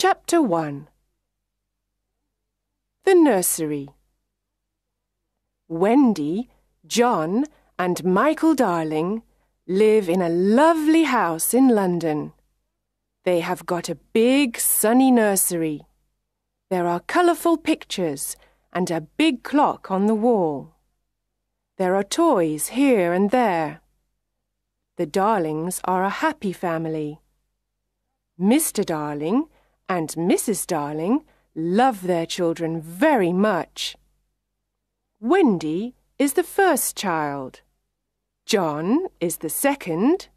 Chapter 1. The Nursery. Wendy, John, and Michael Darling live in a lovely house in London. They have got a big sunny nursery. There are colourful pictures and a big clock on the wall. There are toys here and there. The Darlings are a happy family. Mr. Darling and Mrs. Darling love their children very much. Wendy is the first child, John is the second,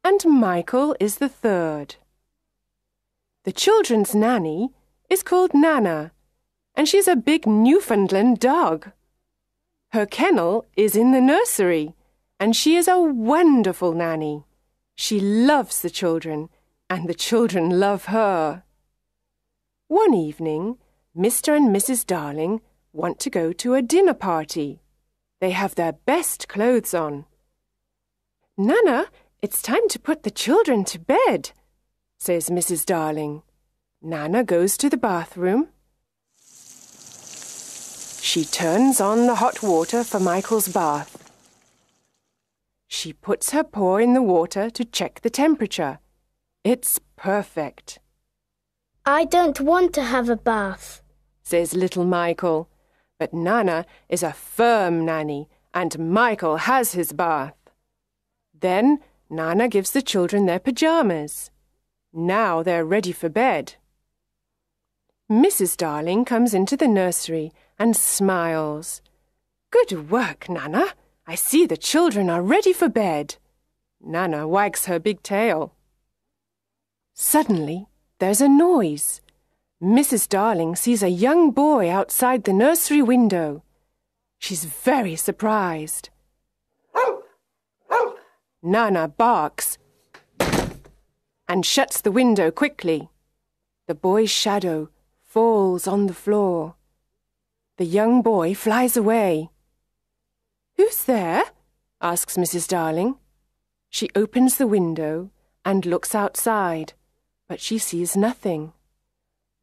and Michael is the third. The children's nanny is called Nana, and she's a big Newfoundland dog. Her kennel is in the nursery, and she is a wonderful nanny. She loves the children, and the children love her. One evening, Mr. and Mrs. Darling want to go to a dinner party. They have their best clothes on. "Nana, it's time to put the children to bed," says Mrs. Darling. Nana goes to the bathroom. She turns on the hot water for Michael's bath. She puts her paw in the water to check the temperature. It's perfect. "I don't want to have a bath," says little Michael. But Nana is a firm nanny, and Michael has his bath. Then Nana gives the children their pyjamas. Now they're ready for bed. Mrs. Darling comes into the nursery and smiles. "Good work, Nana. I see the children are ready for bed." Nana wags her big tail. Suddenly, there's a noise. Mrs. Darling sees a young boy outside the nursery window. She's very surprised. Nana barks and shuts the window quickly. The boy's shadow falls on the floor. The young boy flies away. "Who's there?" asks Mrs. Darling. She opens the window and looks outside, but she sees nothing.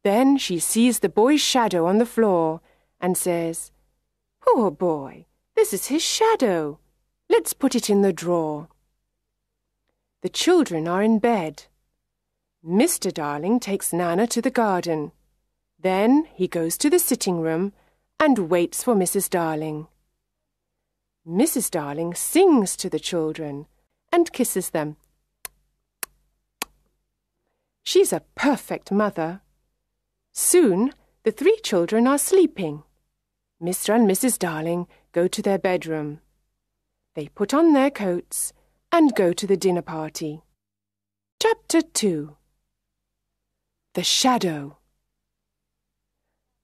Then she sees the boy's shadow on the floor and says, "Poor boy, this is his shadow. Let's put it in the drawer." The children are in bed. Mr. Darling takes Nana to the garden. Then he goes to the sitting room and waits for Mrs. Darling. Mrs. Darling sings to the children and kisses them. She's a perfect mother. Soon, the three children are sleeping. Mr. and Mrs. Darling go to their bedroom. They put on their coats and go to the dinner party. Chapter 2. The Shadow.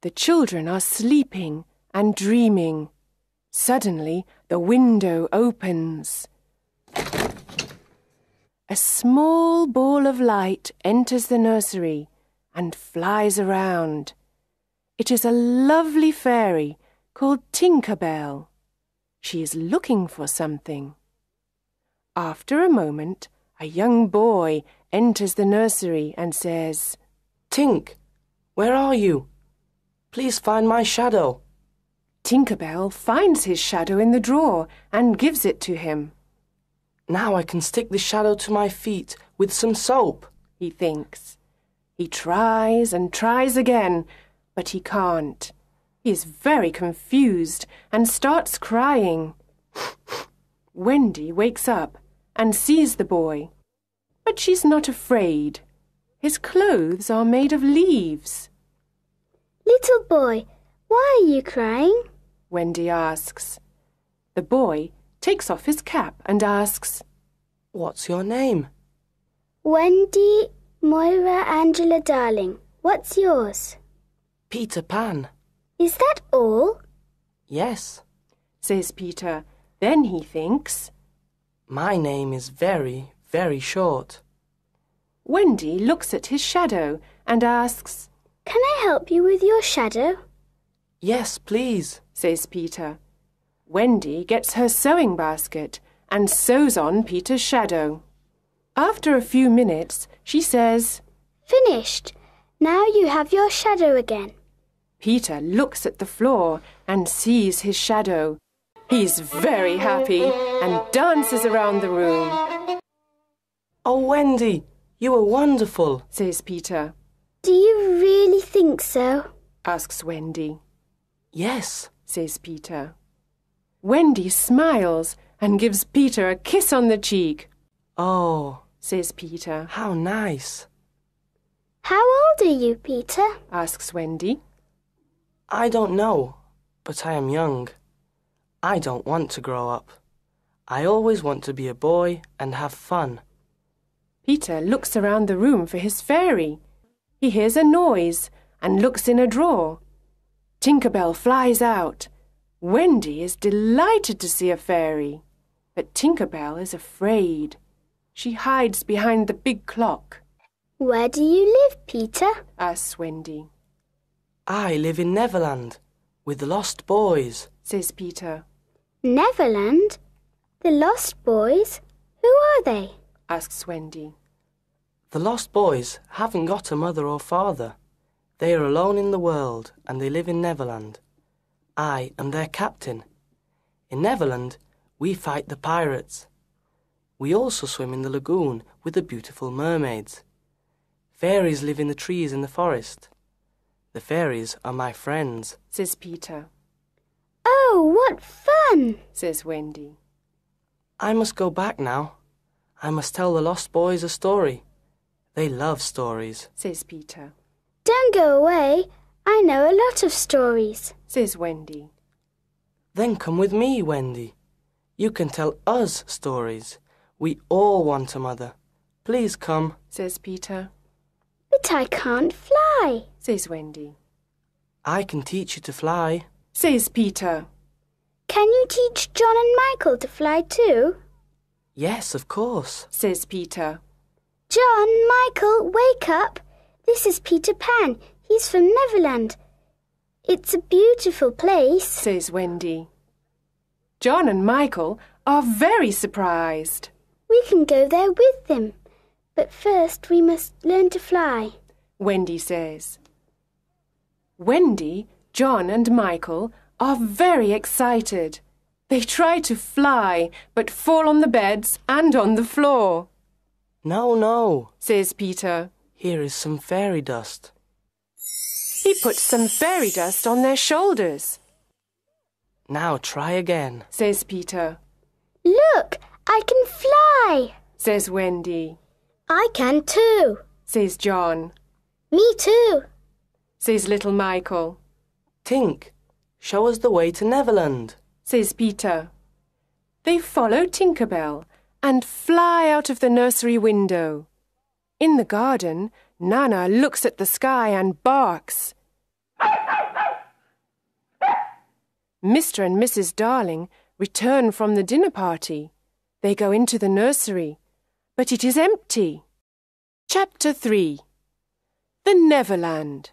The children are sleeping and dreaming. Suddenly, the window opens. A small ball of light enters the nursery and flies around. It is a lovely fairy called Tinker Bell. She is looking for something. After a moment, a young boy enters the nursery and says, "Tink, where are you? Please find my shadow." Tinker Bell finds his shadow in the drawer and gives it to him. "Now I can stick the shadow to my feet with some soap," he thinks. He tries and tries again, but he can't. He is very confused and starts crying. Wendy wakes up and sees the boy, but she's not afraid. His clothes are made of leaves. "Little boy, why are you crying?" Wendy asks. The boy takes off his cap and asks, "What's your name?" "Wendy Moira Angela Darling. What's yours?" "Peter Pan." "Is that all?" "Yes," says Peter. Then he thinks, "My name is very, very short." Wendy looks at his shadow and asks, "Can I help you with your shadow?" "Yes, please," says Peter. Wendy gets her sewing basket and sews on Peter's shadow. After a few minutes, she says, "Finished. Now you have your shadow again. Peter looks at the floor and sees his shadow. He's very happy and dances around the room. Oh, Wendy, you are wonderful, says Peter. Do you really think so? asks Wendy. Yes, says Peter. Wendy smiles and gives Peter a kiss on the cheek. Oh, says Peter. how nice. How old are you, Peter? asks Wendy. I don't know, but I am young. I don't want to grow up. I always want to be a boy and have fun. Peter looks around the room for his fairy. He hears a noise and looks in a drawer. Tinker Bell flies out. Wendy is delighted to see a fairy, but Tinker Bell is afraid. She hides behind the big clock. Where do you live, Peter? asks Wendy. I live in Neverland with the lost boys, says Peter. Neverland? The Lost Boys? Who are they? asks Wendy. The lost boys haven't got a mother or father. They are alone in the world and they live in Neverland. I am their captain. In Neverland, we fight the pirates. We also swim in the lagoon with the beautiful mermaids. Fairies live in the trees in the forest. The fairies are my friends, says Peter. Oh, what fun! says Wendy. I must go back now. I must tell the lost boys a story. They love stories, says Peter. Don't go away. I know a lot of stories, says Wendy. Then come with me, Wendy. You can tell us stories. We all want a mother. Please come, says Peter. But I can't fly, says Wendy. I can teach you to fly, says Peter. Can you teach John and Michael to fly too? Yes, of course, says Peter. John, Michael, wake up. This is Peter Pan. He's from Neverland. It's a beautiful place, says Wendy. John and Michael are very surprised. We can go there with them. But first we must learn to fly, Wendy says. Wendy, John and Michael are very excited. They try to fly, but fall on the beds and on the floor. No, no, says Peter. Here is some fairy dust. He puts some fairy dust on their shoulders. Now try again, says Peter. Look, I can fly, says Wendy. I can too, says John. Me too, says little Michael. Tink, show us the way to Neverland, says Peter. They follow Tinker Bell and fly out of the nursery window. In the garden, Nana looks at the sky and barks. Mr. and Mrs. Darling return from the dinner party. They go into the nursery, but it is empty. Chapter 3. The Neverland.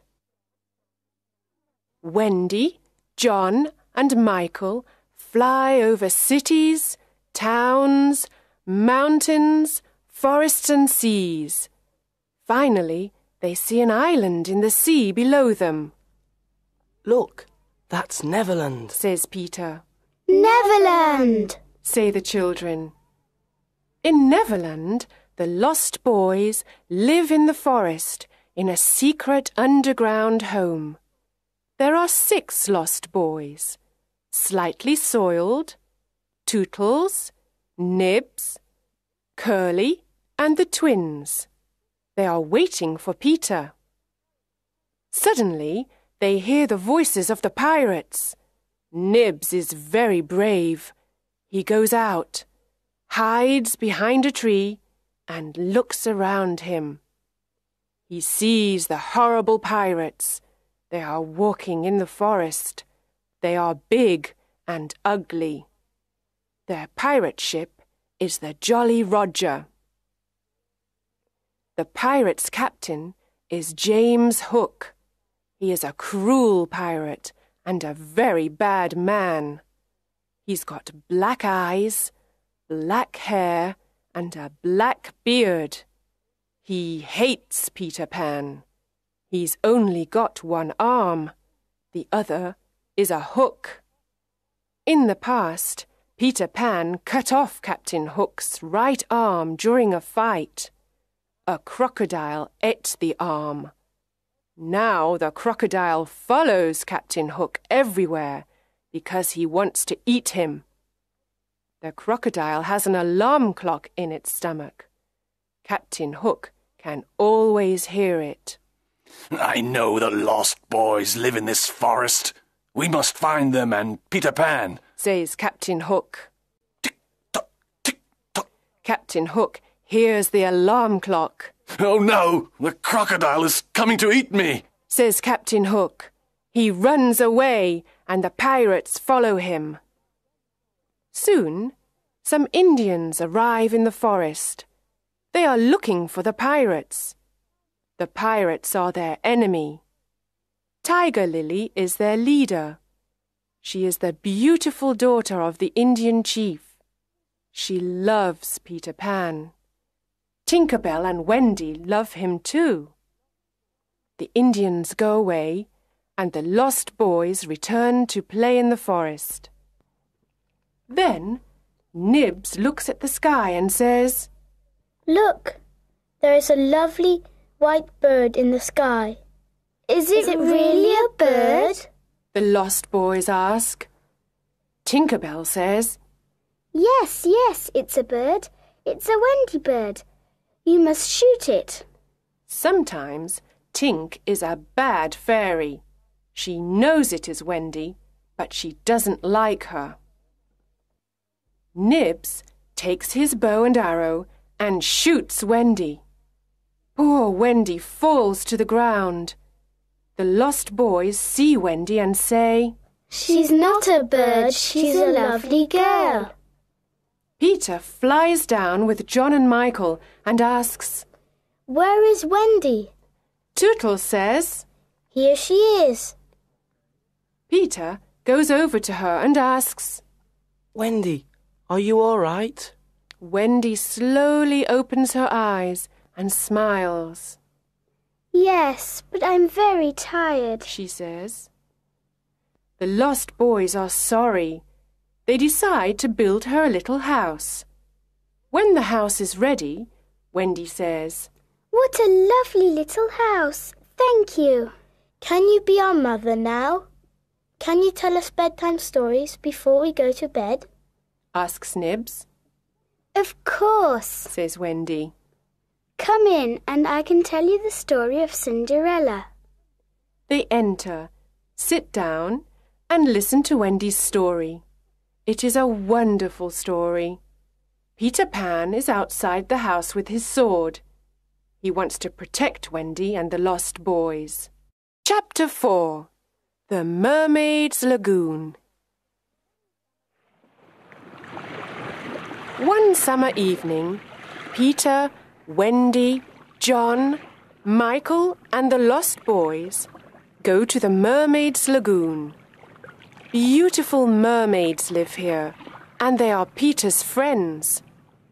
Wendy, John, and Michael fly over cities, towns, mountains, forests and seas. Finally, they see an island in the sea below them. Look, that's Neverland, says Peter. Neverland, say the children. In Neverland, the lost boys live in the forest in a secret underground home. There are 6 lost boys: Slightly Soiled, Tootles, Nibs, Curly, and the twins. They are waiting for Peter. Suddenly, they hear the voices of the pirates. Nibs is very brave. He goes out, hides behind a tree, and looks around him. He sees the horrible pirates. They are walking in the forest. They are big and ugly. Their pirate ship is the Jolly Roger. The pirate's captain is James Hook. He is a cruel pirate and a very bad man. He's got black eyes, black hair, and a black beard. He hates Peter Pan. He's only got one arm. The other is a hook. In the past, Peter Pan cut off Captain Hook's right arm during a fight. A crocodile ate the arm. Now the crocodile follows Captain Hook everywhere because he wants to eat him. The crocodile has an alarm clock in its stomach. Captain Hook can always hear it. I know the lost boys live in this forest. We must find them and Peter Pan, says Captain Hook. Tick-tock, tick-tock. Captain Hook hears the alarm clock. Oh no, the crocodile is coming to eat me, says Captain Hook. He runs away and the pirates follow him. Soon, some Indians arrive in the forest. They are looking for the pirates. The pirates are their enemy. Tiger Lily is their leader. She is the beautiful daughter of the Indian chief. She loves Peter Pan. Tinker Bell and Wendy love him too. The Indians go away, and the lost boys return to play in the forest. Then Nibs looks at the sky and says, Look, there is a lovely white bird in the sky. Is it really a bird? The lost boys ask. Tinker Bell says, Yes, it's a bird. It's a Wendy bird. You must shoot it. Sometimes Tink is a bad fairy. She knows it is Wendy, but she doesn't like her. Nibs takes his bow and arrow and shoots Wendy. Poor Wendy falls to the ground. The lost boys see Wendy and say, She's not a bird, she's a lovely girl. Peter flies down with John and Michael and asks, Where is Wendy? Tootles says, Here she is. Peter goes over to her and asks, Wendy, are you all right? Wendy slowly opens her eyes and smiles. Yes, but I'm very tired, she says. The lost boys are sorry. They decide to build her a little house. When the house is ready, Wendy says, What a lovely little house. Thank you. Can you be our mother now? Can you tell us bedtime stories before we go to bed? Asks Nibs. Of course, says Wendy. Come in and I can tell you the story of Cinderella. They enter, sit down, and listen to Wendy's story. It is a wonderful story. Peter Pan is outside the house with his sword. He wants to protect Wendy and the lost boys. Chapter 4. The Mermaids Lagoon. One summer evening, Peter, Wendy, John, Michael and the lost boys go to the Mermaids Lagoon. Beautiful mermaids live here, and they are Peter's friends.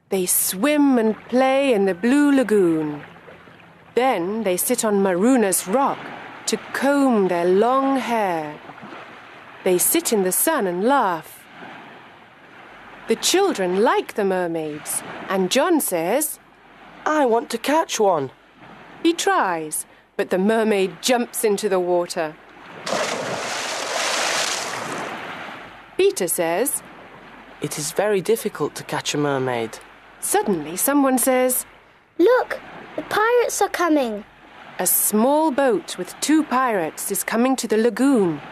They swim and play in the blue lagoon. Then they sit on Maruna's rock to comb their long hair. They sit in the sun and laugh. The children like the mermaids, and John says, I want to catch one. He tries, but the mermaid jumps into the water. Peter says, It is very difficult to catch a mermaid. Suddenly someone says, Look, the pirates are coming. A small boat with 2 pirates is coming to the lagoon.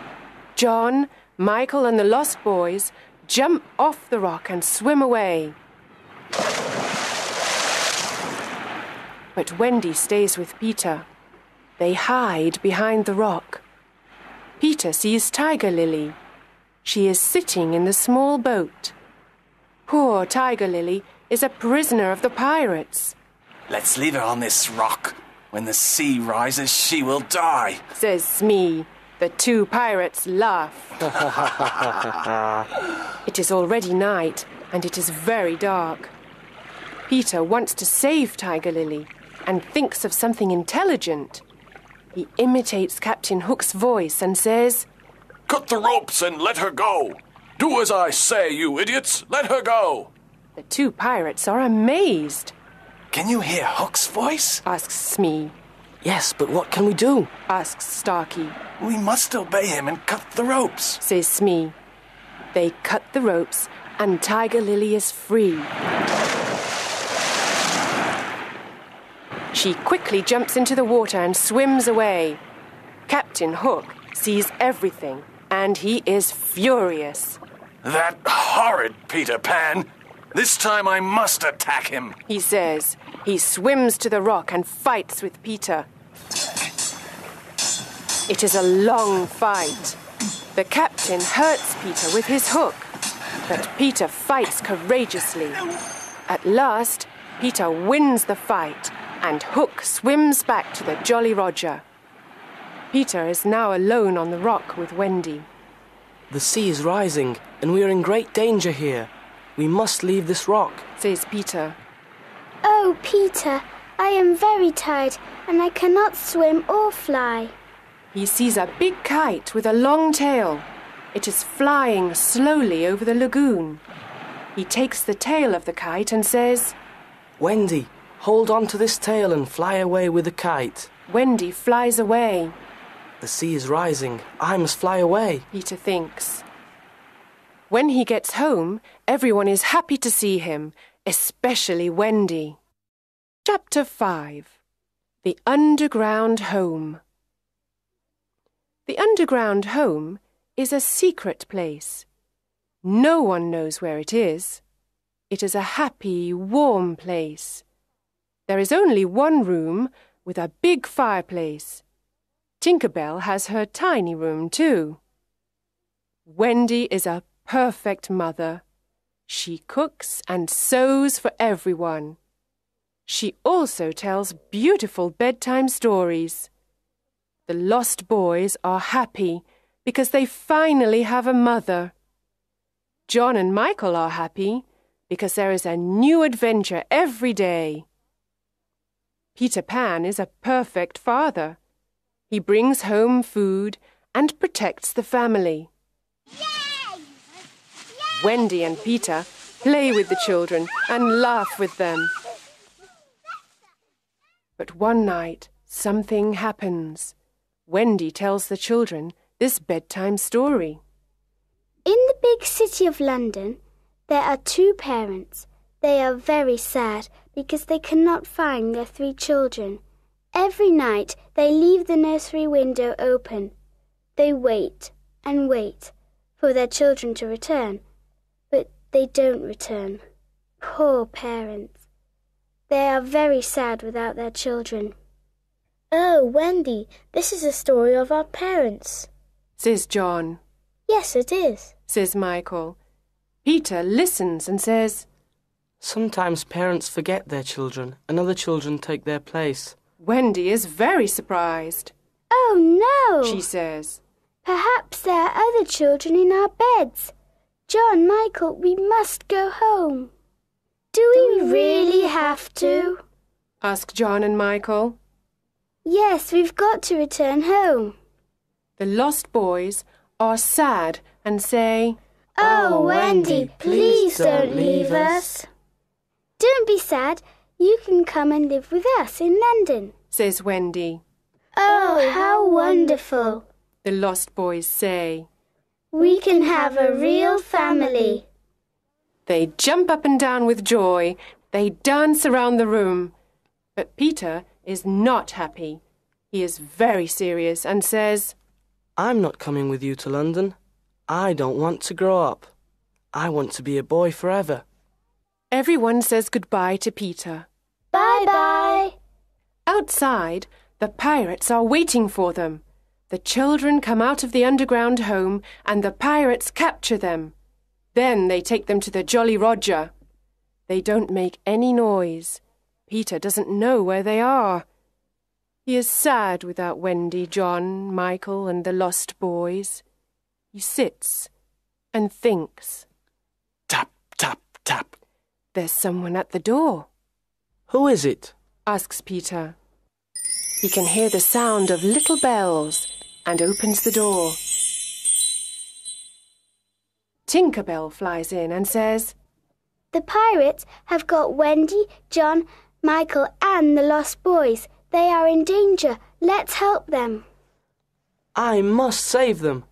John, Michael and the lost boys jump off the rock and swim away. But Wendy stays with Peter. They hide behind the rock. Peter sees Tiger Lily. She is sitting in the small boat. Poor Tiger Lily is a prisoner of the pirates. Let's leave her on this rock. When the sea rises, she will die, says Smee. The 2 pirates laugh. It is already night, and it is very dark. Peter wants to save Tiger Lily and thinks of something intelligent. He imitates Captain Hook's voice and says, Cut the ropes and let her go. Do as I say, you idiots. Let her go. The two pirates are amazed. Can you hear Hook's voice? Asks Smee. Yes, but what can we do? Asks Starkey. We must obey him and cut the ropes. Says Smee. They cut the ropes and Tiger Lily is free. She quickly jumps into the water and swims away. Captain Hook sees everything and he is furious. That horrid Peter Pan. This time I must attack him. He says. He swims to the rock and fights with Peter. It is a long fight. The captain hurts Peter with his hook, but Peter fights courageously. At last, Peter wins the fight, and Hook swims back to the Jolly Roger. Peter is now alone on the rock with Wendy. The sea is rising, and we are in great danger here. We must leave this rock, says Peter. Oh, Peter, I am very tired and I cannot swim or fly. He sees a big kite with a long tail. It is flying slowly over the lagoon. He takes the tail of the kite and says, Wendy, hold on to this tail and fly away with the kite. Wendy flies away. The sea is rising. I must fly away, Peter thinks. When he gets home, everyone is happy to see him, especially Wendy. Chapter 5. The Underground Home. The underground home is a secret place. No one knows where it is. It is a happy, warm place. There is only one room with a big fireplace. Tinker Bell has her tiny room too. Wendy is a perfect mother. She cooks and sews for everyone. She also tells beautiful bedtime stories. The lost boys are happy because they finally have a mother. John and Michael are happy because there is a new adventure every day. Peter Pan is a perfect father. He brings home food and protects the family. Yay! Wendy and Peter play with the children and laugh with them. But one night, something happens. Wendy tells the children this bedtime story. In the big city of London, there are two parents. They are very sad because they cannot find their three children. Every night they leave the nursery window open. They wait and wait for their children to return, but they don't return. Poor parents. They are very sad without their children. Oh, Wendy, this is a story of our parents, says John. Yes, it is, says Michael. Peter listens and says, Sometimes parents forget their children and other children take their place. Wendy is very surprised. Oh, no, she says. Perhaps there are other children in our beds. John, Michael, we must go home. Do we really have to? ask John and Michael. Yes, we've got to return home. The lost boys are sad and say, Oh, Wendy, please don't leave us. Don't be sad. You can come and live with us in London, says Wendy. Oh, how wonderful, the lost boys say. We can have a real family. They jump up and down with joy. They dance around the room. But Peter is not happy. He is very serious and says, I'm not coming with you to London. I don't want to grow up. I want to be a boy forever. Everyone says goodbye to Peter. Bye-bye. Outside, the pirates are waiting for them. The children come out of the underground home and the pirates capture them. Then they take them to the Jolly Roger. They don't make any noise. Peter doesn't know where they are. He is sad without Wendy, John, Michael, and the lost boys. He sits and thinks. Tap, tap, tap. There's someone at the door. Who is it? Asks Peter. He can hear the sound of little bells and opens the door. Tinker Bell flies in and says, The pirates have got Wendy, John, Michael and the lost boys. They are in danger. Let's help them. I must save them.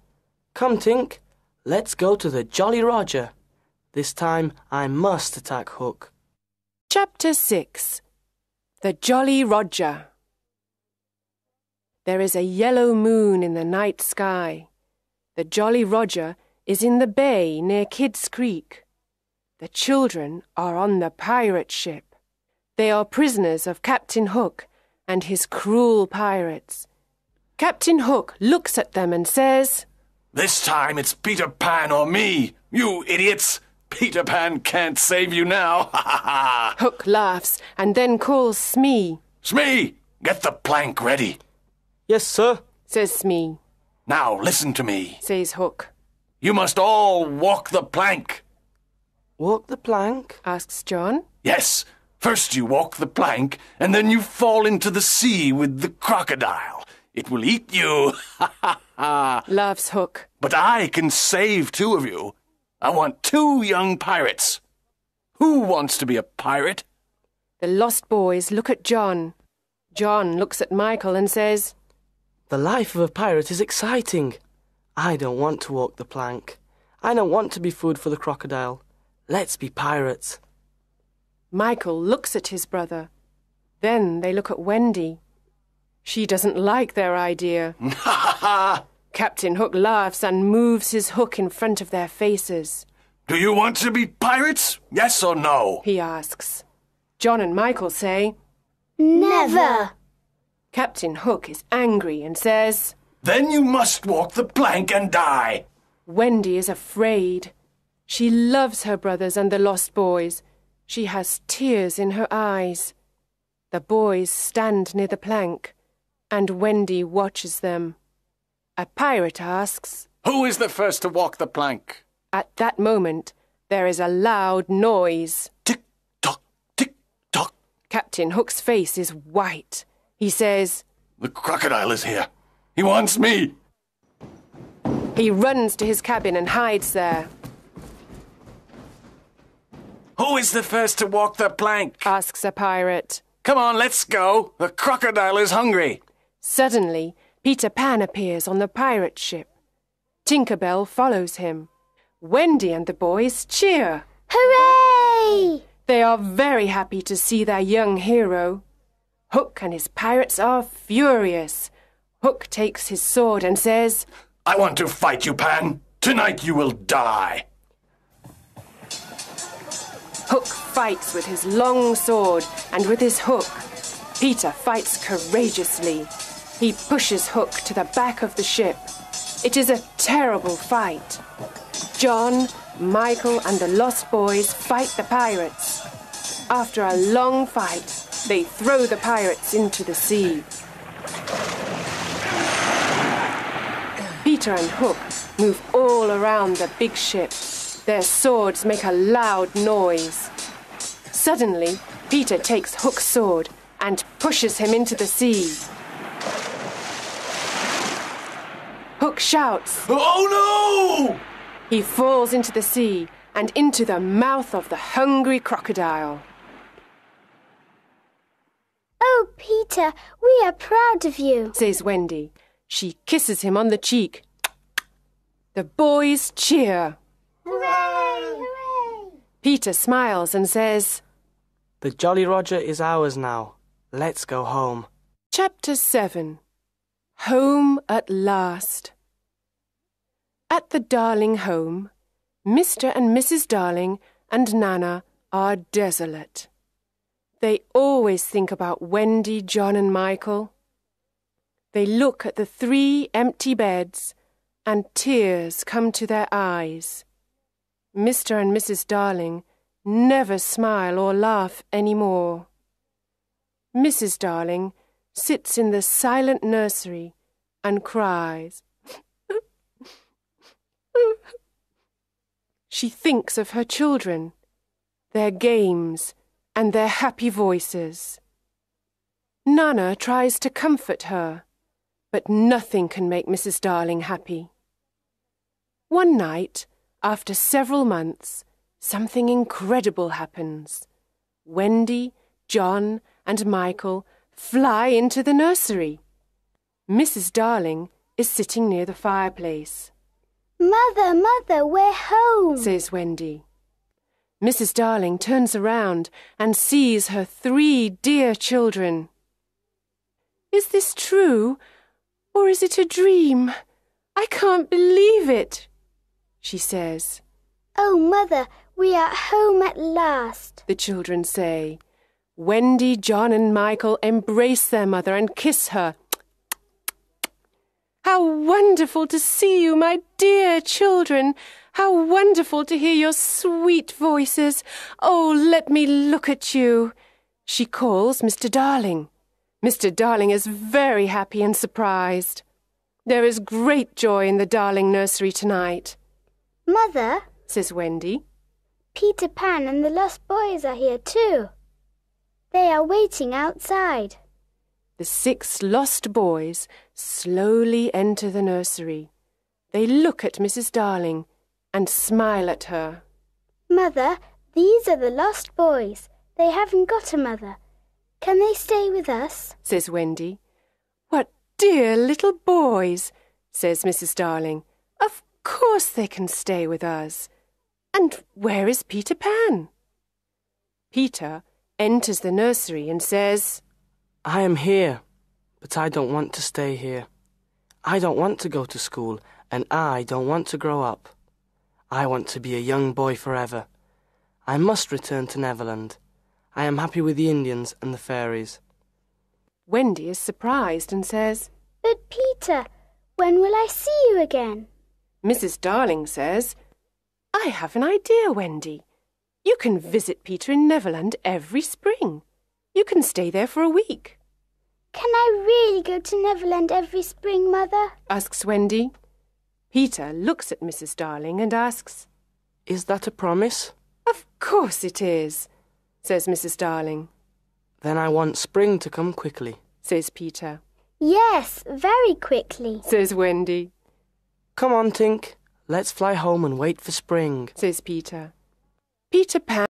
Come, Tink, let's go to the Jolly Roger. This time I must attack Hook. Chapter 6. The Jolly Roger. There is a yellow moon in the night sky. The Jolly Roger is in the bay near Kidd's Creek. The children are on the pirate ship. They are prisoners of Captain Hook and his cruel pirates. Captain Hook looks at them and says, This time it's Peter Pan or me, you idiots! Peter Pan can't save you now, ha ha ha! Hook laughs and then calls Smee. Smee, get the plank ready. Yes, sir, says Smee. Now listen to me. Says Hook. You must all walk the plank. Walk the plank? Asks John. Yes, first you walk the plank, and then you fall into the sea with the crocodile. It will eat you, ha ha ha! Laughs Hook. But I can save 2 of you. I want 2 young pirates. Who wants to be a pirate? The lost boys look at John. John looks at Michael and says, The life of a pirate is exciting. I don't want to walk the plank. I don't want to be food for the crocodile. Let's be pirates. Michael looks at his brother. Then they look at Wendy. She doesn't like their idea. Ha ha ha! Captain Hook laughs and moves his hook in front of their faces. Do you want to be pirates? Yes or no? He asks. John and Michael say, Never! Captain Hook is angry and says, Then you must walk the plank and die. Wendy is afraid. She loves her brothers and the lost boys. She has tears in her eyes. The boys stand near the plank, and Wendy watches them. A pirate asks, Who is the first to walk the plank? At that moment, there is a loud noise. Tick-tock, tick-tock. Captain Hook's face is white. He says, The crocodile is here. He wants me. He runs to his cabin and hides there. Who is the first to walk the plank? Asks a pirate. Come on, let's go. The crocodile is hungry. Suddenly, Peter Pan appears on the pirate ship. Tinker Bell follows him. Wendy and the boys cheer. Hooray! They are very happy to see their young hero. Hook and his pirates are furious. Hook takes his sword and says, I want to fight you, Pan. Tonight you will die. Hook fights with his long sword and with his hook. Peter fights courageously. He pushes Hook to the back of the ship. It is a terrible fight. John, Michael and the lost boys fight the pirates. After a long fight, they throw the pirates into the sea. Peter and Hook move all around the big ship. Their swords make a loud noise. Suddenly, Peter takes Hook's sword and pushes him into the sea. Hook shouts. Oh no! He falls into the sea and into the mouth of the hungry crocodile. Oh, Peter, we are proud of you, says Wendy. She kisses him on the cheek. The boys cheer. Hooray! Hooray! Peter smiles and says, The Jolly Roger is ours now. Let's go home. Chapter 7. Home at last. At the Darling home, Mr. and Mrs. Darling and Nana are desolate. They always think about Wendy, John and Michael. They look at the 3 empty beds and tears come to their eyes. Mr. and Mrs. Darling never smile or laugh any more. Mrs. Darling sits in the silent nursery and cries. She thinks of her children, their games, and their happy voices. Nana tries to comfort her, but nothing can make Mrs. Darling happy. One night, after several months, something incredible happens. Wendy, John, and Michael fly into the nursery. Mrs. Darling is sitting near the fireplace. Mother, Mother, we're home, says Wendy. Mrs. Darling turns around and sees her 3 dear children. Is this true, or is it a dream? I can't believe it, she says. Oh, Mother, we are home at last, the children say. Wendy, John, and Michael embrace their mother and kiss her. How wonderful to see you, my dear children! How wonderful to hear your sweet voices! Oh, let me look at you! She calls Mr. Darling. Mr. Darling is very happy and surprised. There is great joy in the Darling nursery tonight. Mother, says Wendy, Peter Pan and the lost boys are here too. They are waiting outside. The 6 lost boys slowly enter the nursery. They look at Mrs. Darling and smile at her. Mother, these are the lost boys. They haven't got a mother. Can they stay with us? says Wendy. What dear little boys, says Mrs. Darling. Of course they can stay with us. And where is Peter Pan? Peter enters the nursery and says, I am here, but I don't want to stay here. I don't want to go to school, and I don't want to grow up. I want to be a young boy forever. I must return to Neverland. I am happy with the Indians and the fairies. Wendy is surprised and says, But Peter, when will I see you again? Mrs. Darling says, I have an idea, Wendy. You can visit Peter in Neverland every spring. You can stay there for a week. Can I really go to Neverland every spring, Mother? asks Wendy. Peter looks at Mrs. Darling and asks, Is that a promise? Of course it is, says Mrs. Darling. Then I want spring to come quickly, says Peter. Yes, very quickly, says Wendy. Come on, Tink. Let's fly home and wait for spring, says Peter. Peter Pan